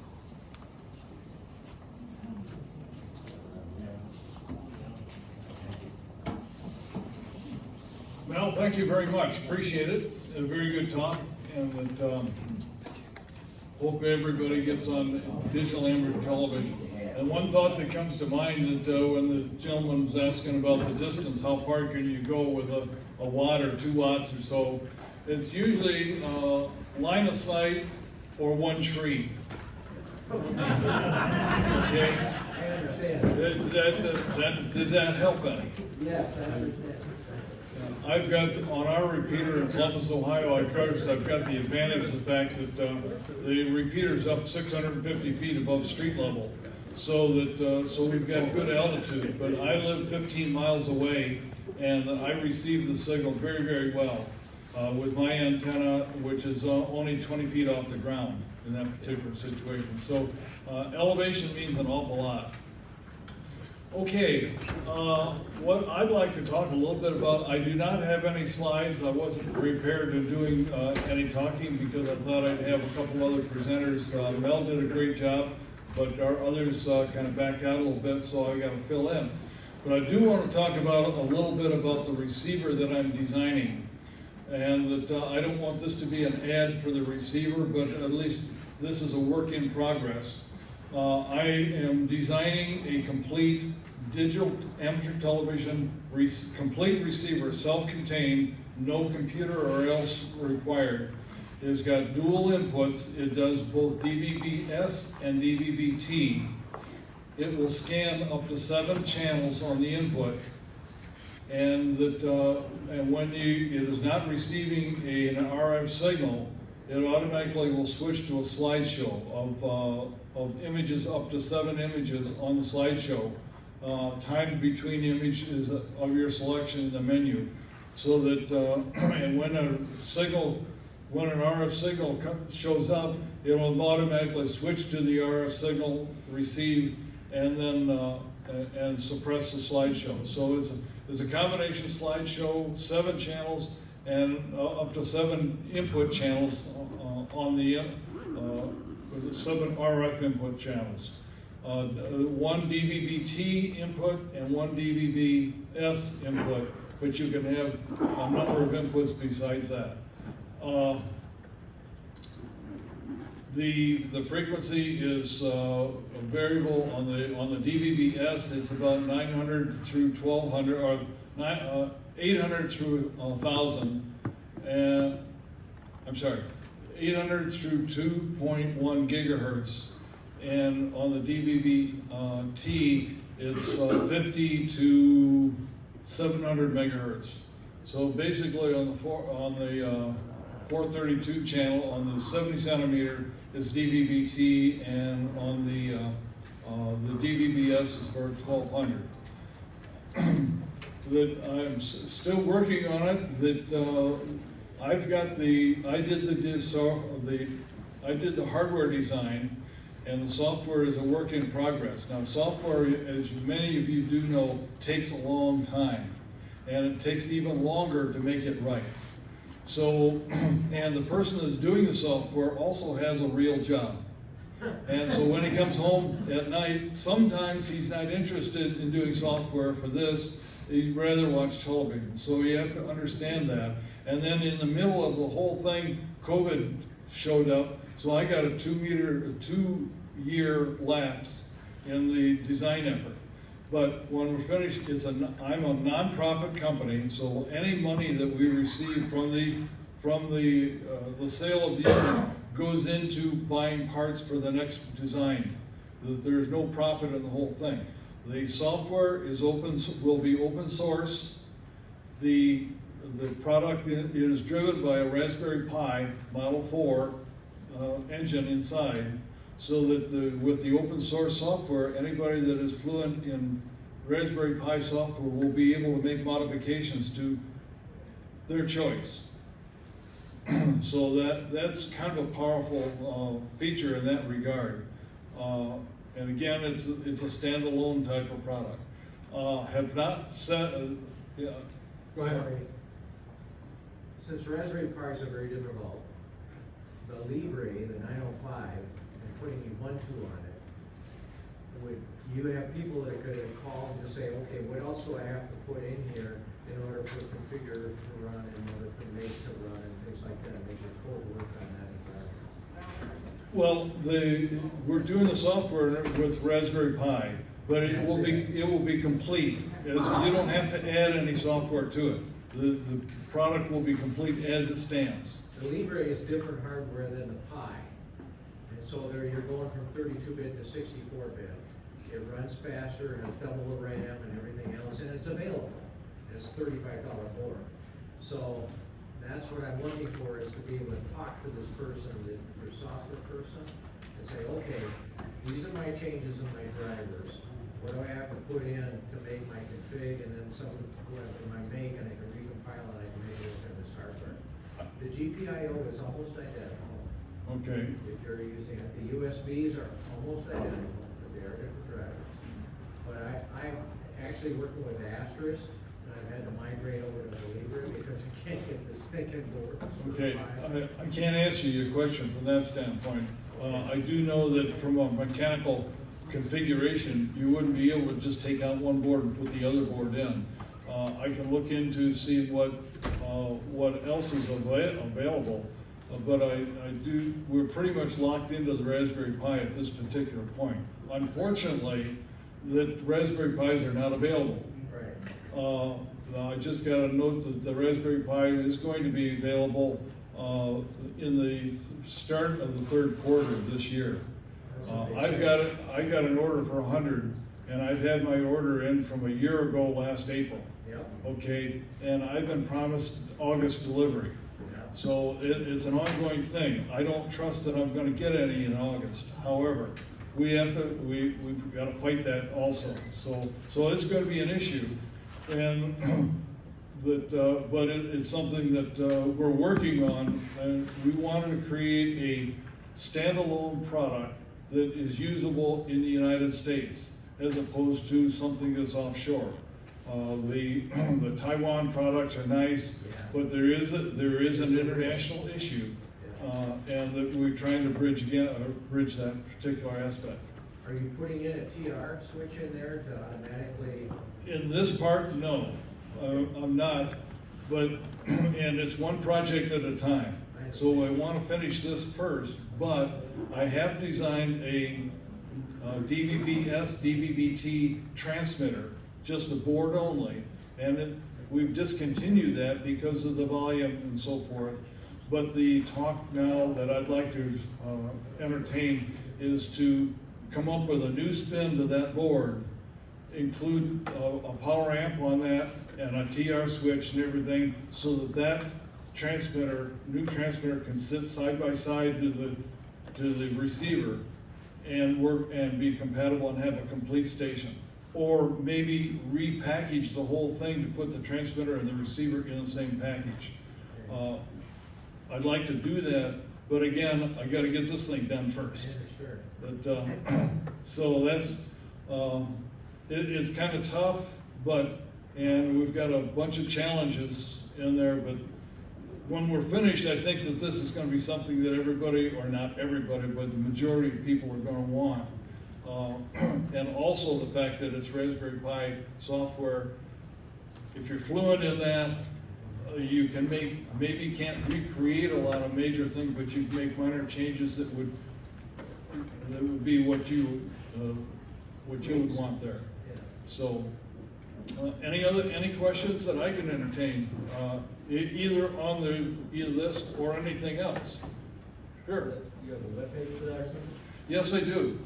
Well, thank you very much, appreciate it, a very good talk, and hope everybody gets on digital amateur television. And one thought that comes to mind that when the gentleman was asking about the distance, how far can you go with a watt or 2 watts or so, it's usually line of sight or 1 tree. Okay? I understand. Did that help any? Yes, I understand. I've got, on our repeater in Columbus, Ohio, I've got the advantage of the fact that the repeater's up 650 feet above street level. So we've got good altitude, but I live 15 miles away and I receive the signal very, very well with my antenna, which is only 20 feet off the ground in that particular situation. So elevation means an awful lot. Okay, what I'd like to talk a little bit about, I do not have any slides. I wasn't prepared to doing any talking because I thought I'd have a couple other presenters. Mel did a great job, but our others kind of backed out a little bit, so I got to fill in. But I do want to talk about a little bit about the receiver that I'm designing. And that I don't want this to be an ad for the receiver, but at least this is a work in progress. I am designing a complete digital amateur television, complete receiver, self-contained, no computer or else required. It's got dual inputs. It does both DVB-S and DVB-T. It will scan up to 7 channels on the input, and when it is not receiving an RF signal, it automatically will switch to a slideshow of images, up to 7 images on the slideshow, timed between images of your selection in the menu, so that and when an RF signal shows up, it will automatically switch to the RF signal, receive, and then and suppress the slideshow. So it's a combination slideshow, 7 channels, and up to 7 input channels on the 7 RF input channels. 1 DVB-T input and 1 DVB-S input, but you can have a number of inputs besides that. The frequency is variable on the DVB-S. It's about 900 through 1200, or 800 through 1000, and I'm sorry, 800 through 2.1 gigahertz, and on the DVB-T, it's 50 to 700 megahertz. So basically, on the 432 channel, on the 70 centimeter is DVB-T, and on the DVB-S is for 1200. That I'm still working on it. That I did the hardware design, and the software is a work in progress. Now, software, as many of you do know, takes a long time, and it takes even longer to make it right. So, and the person that's doing the software also has a real job. And so when he comes home at night, sometimes he's not interested in doing software for this. He'd rather watch television. So you have to understand that. And then in the middle of the whole thing, COVID showed up. So I got a 2-year lapse in the design effort. But when we're finished, I'm a nonprofit company, so any money that we receive from the sale of the unit goes into buying parts for the next design. There's no profit in the whole thing. The software will be open source. The product is driven by a Raspberry Pi Model 4 engine inside, so that with the open source software, anybody that is fluent in Raspberry Pi software will be able to make modifications to their choice. So that's kind of a powerful feature in that regard. And again, it's a standalone type of product. Have not set. Yeah, go ahead. Sorry. Since Raspberry Pis are very difficult, the Libre, the 905, and putting Ubuntu on it, would you have people that could call and just say, okay, what else do I have to put in here in order for configure to run, in order for make to run, and things like that, and make your code work on that environment? Well, we're doing the software with Raspberry Pi, but it will be complete. As you don't have to add any software to it. The product will be complete as it stands. The Libre is different hardware than the Pi, and so there you're going from 32-bit to 64-bit. It runs faster and it's double the RAM and everything else, and it's available. It's $35 more. So that's what I'm looking for, is to be able to talk to this person, your software person, and say, okay, these are my changes in my drivers. What do I have to put in to make my config, and then something in my make, and I can recompile and I can make it within this hardware. The GPIO is almost identical. Okay. If you're using it, the USBs are almost identical, but they are different drivers. But I'm actually working with Asterisk, and I've had to migrate over to the Libre because I can't get this thing to work. Okay, I can't answer your question from that standpoint. I do know that from a mechanical configuration, you wouldn't be able to just take out one board and put the other board in. I can look into see what else is available, but we're pretty much locked into the Raspberry Pi at this particular point. Unfortunately, that Raspberry Pis are not available. Right. Now I just got a note that the Raspberry Pi is going to be available in the start of the third quarter of this year. I got an order for 100, and I've had my order in from a year ago last April. Yep. Okay, and I've been promised August delivery. Yep. So it's an ongoing thing. I don't trust that I'm gonna get any in August. However, we've got to fight that also. So it's going to be an issue, and but it's something that we're working on, and we wanted to create a standalone product that is usable in the United States as opposed to something that's offshore. The Taiwan products are nice, but there is an international issue. And that we're trying to bridge that particular aspect. Are you putting in a TR switch in there to automatically? In this part, no, I'm not, but, and it's one project at a time. So I want to finish this first, but I have designed a DVB-T transmitter, just a board only, and we've discontinued that because of the volume and so forth. But the talk now that I'd like to entertain is to come up with a new spin to that board, include a power amp on that and a TR switch and everything, so that new transmitter can sit side by side to the receiver and work and be compatible and have a complete station. Or maybe repackage the whole thing to put the transmitter and the receiver in the same package. I'd like to do that, but again, I gotta get this thing done first. Sure. But, so that's, it's kind of tough, and we've got a bunch of challenges in there, but when we're finished, I think that this is gonna be something that everybody, or not everybody, but the majority of people are gonna want. And also the fact that it's Raspberry Pi software. If you're fluent in that, you can maybe can't recreate a lot of major things, but you can make minor changes that would be what you would want there. Yeah. So, any questions that I can entertain, either on either this or anything else? Sure. You have a webpage for that or something? Yes, I do.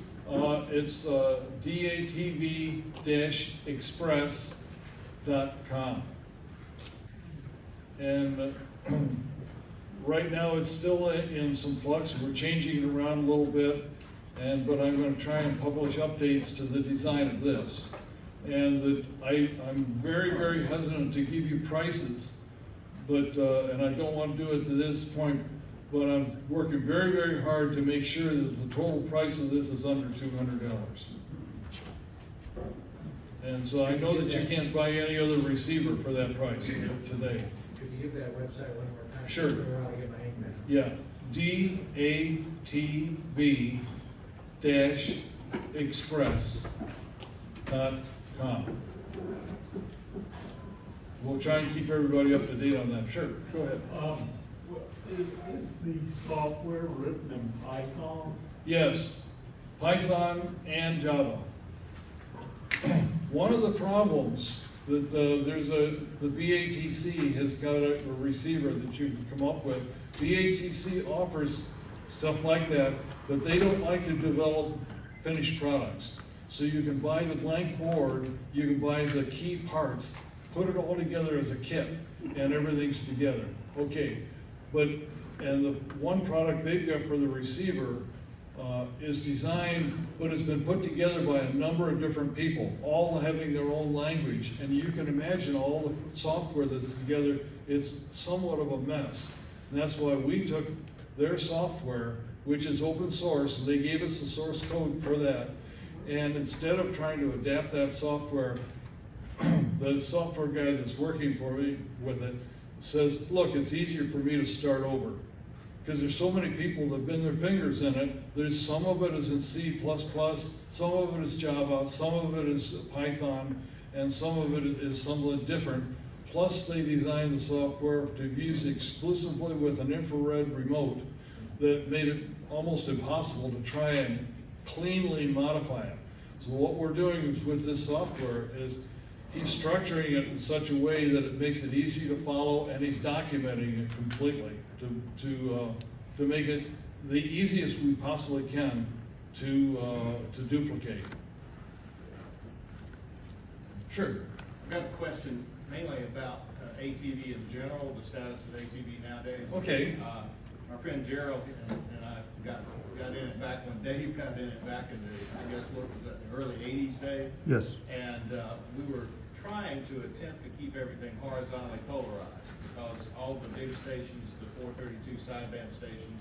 It's datv-express.com. And right now it's still in some flux. We're changing it around a little bit, but I'm going to try and publish updates to the design of this. And I'm very, very hesitant to give you prices, but and I don't want to do it to this point. But I'm working very, very hard to make sure that the total price of this is under $200. And so I know that you can't buy any other receiver for that price today. Could you give that website one more time? Sure. I want to get my ink back. Yeah, datv-express.com. We'll try and keep everybody up to date on that. Sure, go ahead. Is the software written in Python? Yes, Python and Java. One of the problems that the BATC has got a receiver that you can come up with. BATC offers stuff like that, but they don't like to develop finished products. So you can buy the blank board, you can buy the key parts, put it all together as a kit, and everything's together. Okay. And the one product they've got for the receiver is designed, but it's been put together by a number of different people, all having their own language. And you can imagine all the software that's together, it's somewhat of a mess. And that's why we took their software, which is open source, and they gave us the source code for that. And instead of trying to adapt that software, the software guy that's working for me with it says, look, it's easier for me to start over. Because there's so many people that have been their fingers in it. There's some of it is in C++, some of it is Java, some of it is Python, and some of it is somewhat different. Plus they designed the software to use exclusively with an infrared remote that made it almost impossible to try and cleanly modify it. So what we're doing is with this software is he's structuring it in such a way that it makes it easy to follow, and he's documenting it completely to make it the easiest we possibly can to duplicate. Sure. I've got a question mainly about ATV in general, the status of ATV nowadays. Okay. My friend Gerald and I got in it back when Dave got in it back in the, I guess, what was that, the early 80s, Dave? Yes. And we were trying to attempt to keep everything horizontally polarized because all the big stations, the 432 sideband stations,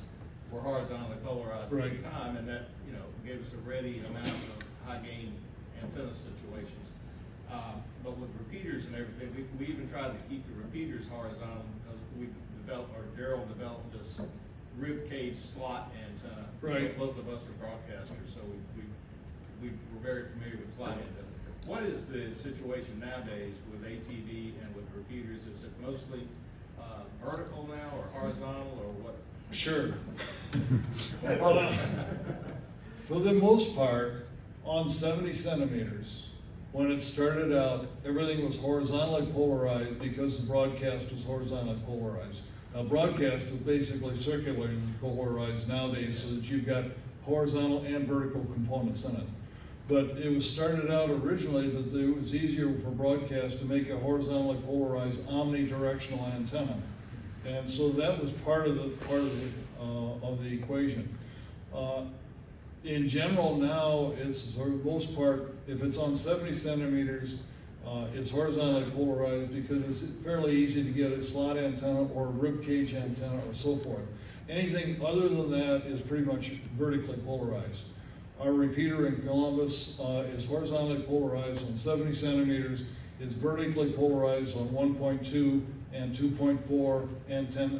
were horizontally polarized at the time, and that, you know, gave us a ready amount of high gain antenna situations. But with repeaters and everything, we even tried to keep the repeaters horizontal because Gerald developed this rib cage slot antenna. Right. Both of us are broadcasters, so we were very familiar with slot antennas. What is the situation nowadays with ATV and with repeaters? Is it mostly vertical now or horizontal or what? Sure. For the most part, on 70 centimeters, when it started out, everything was horizontally polarized because the broadcast was horizontally polarized. Now, broadcast is basically circularly polarized nowadays so that you've got horizontal and vertical components in it. But it was started out originally that it was easier for broadcast to make a horizontally polarized omnidirectional antenna. And so that was part of the equation. In general now, it's for the most part, if it's on 70 centimeters, it's horizontally polarized because it's fairly easy to get a slot antenna or a rib cage antenna or so forth. Anything other than that is pretty much vertically polarized. Our repeater in Columbus is horizontally polarized on 70 centimeters. It's vertically polarized on 1.2 and 2.4 and 10,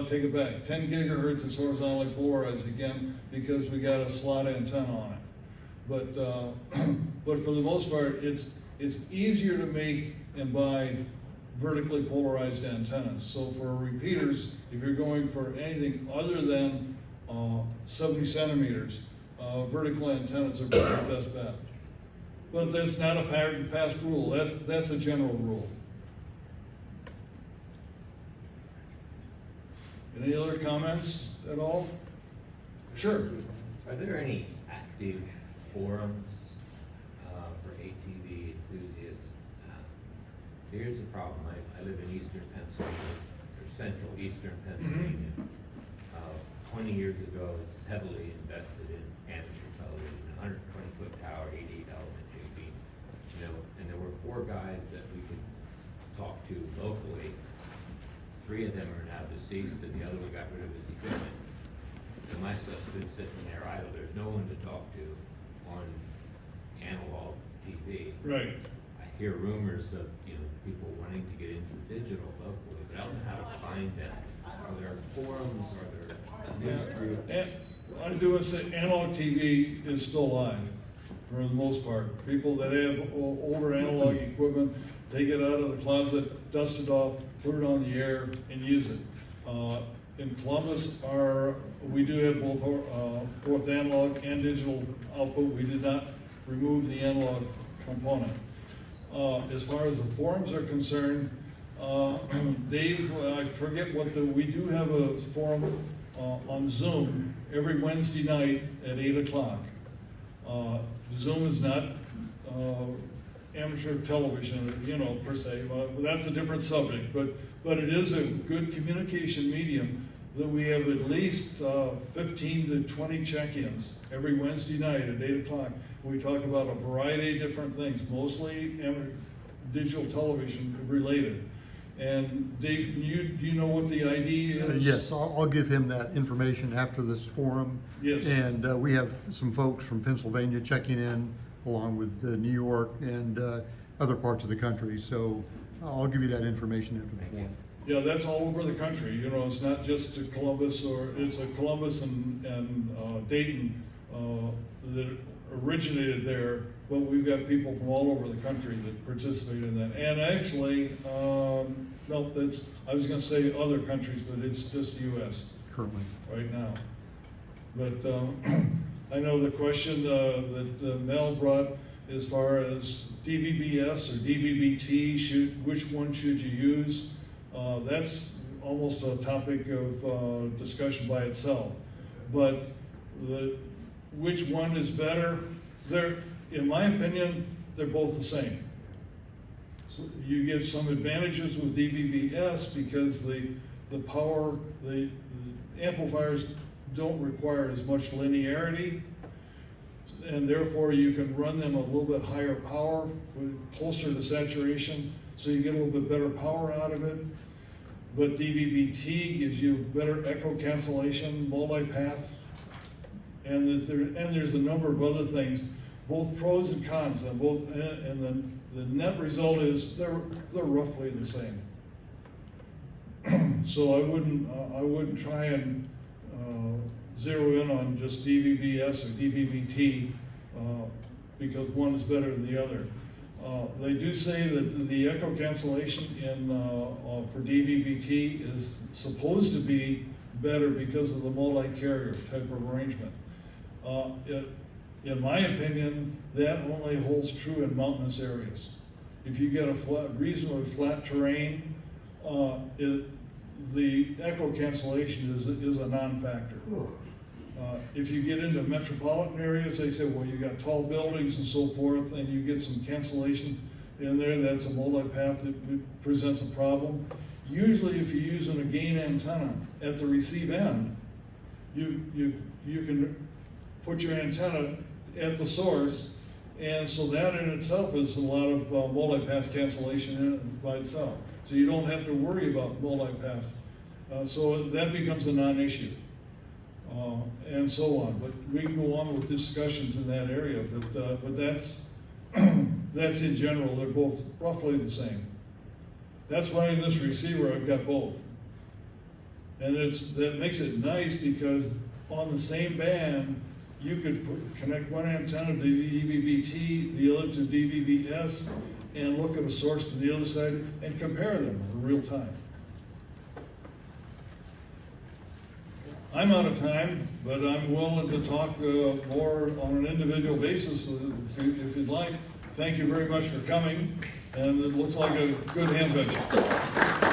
take it back, 10 gigahertz is horizontally polarized again because we got a slot antenna on it. But for the most part, it's easier to make and buy vertically polarized antennas. So for repeaters, if you're going for anything other than 70 centimeters, vertical antennas are the best bet. But that's not a hard and fast rule. That's a general rule. Any other comments at all? Sure. Are there any active forums for ATV enthusiasts? Here's the problem. I live in eastern Pennsylvania, or central eastern Pennsylvania. 20 years ago, I was heavily invested in amateur television, 120-foot tower, 88 element JB. And there were 4 guys that we could talk to locally. 3 of them are now deceased, and the other one got rid of his equipment. So my stuff's been sitting there idle. There's no one to talk to on analog TV. Right. I hear rumors of people wanting to get into digital locally, but I don't know how to find them. Are there forums? Are there news groups? I do want to say analog TV is still alive for the most part. People that have older analog equipment, take it out of the closet, dust it off, put it on the air, and use it. In Columbus, we do have both analog and digital output. We did not remove the analog component. As far as the forums are concerned, Dave, I forget we do have a forum on Zoom every Wednesday night at 8 o'clock. Zoom is not amateur television, per se. That's a different subject, but it is a good communication medium that we have at least 15 to 20 check-ins every Wednesday night at 8 o'clock. We talk about a variety of different things, mostly digital television related. And Dave, do you know what the ID is? Yes, I'll give him that information after this forum. Yes. And we have some folks from Pennsylvania checking in, along with New York and other parts of the country. So I'll give you that information after the forum. Yeah, that's all over the country. It's not just to Columbus, it's a Columbus and Dayton that originated there, but we've got people from all over the country that participate in that. And actually, no, I was going to say other countries, but it's just U.S. currently right now. But I know the question that Mel brought as far as DVBS or DVB-T, which one should you use? That's almost a topic of discussion by itself. But which one is better? In my opinion, they're both the same. So you get some advantages with DVB-S because the power, the amplifiers don't require as much linearity, and therefore you can run them a little bit higher power, closer to saturation, so you get a little bit better power out of it. But DVB-T gives you better echo cancellation, multipath, and there's a number of other things, both pros and cons on both, and the net result is they're roughly the same. So I wouldn't try and zero in on just DVB-S or DVB-T because one is better than the other. They do say that the echo cancellation for DVB-T is supposed to be better because of the multi-carrier type of arrangement. In my opinion, that only holds true in mountainous areas. If you get a reasonably flat terrain, the echo cancellation is a non-factor. If you get into metropolitan areas, they say, well, you got tall buildings and so forth, and you get some cancellation in there, that's a multipath that presents a problem. Usually if you're using a gain antenna at the receive end, you can put your antenna at the source, and so that in itself is a lot of multipath cancellation by itself. So you don't have to worry about multipath. So that becomes a non-issue. And so on, but we can go on with discussions in that area, but that's that's in general, they're both roughly the same. That's why in this receiver I've got both. And that makes it nice because on the same band, you could connect one antenna to DVB-T, the other to DVB-S, and look at a source to the other side and compare them in real time. I'm out of time, but I'm willing to talk more on an individual basis if you'd like. Thank you very much for coming, and it looks like a good Hamvention.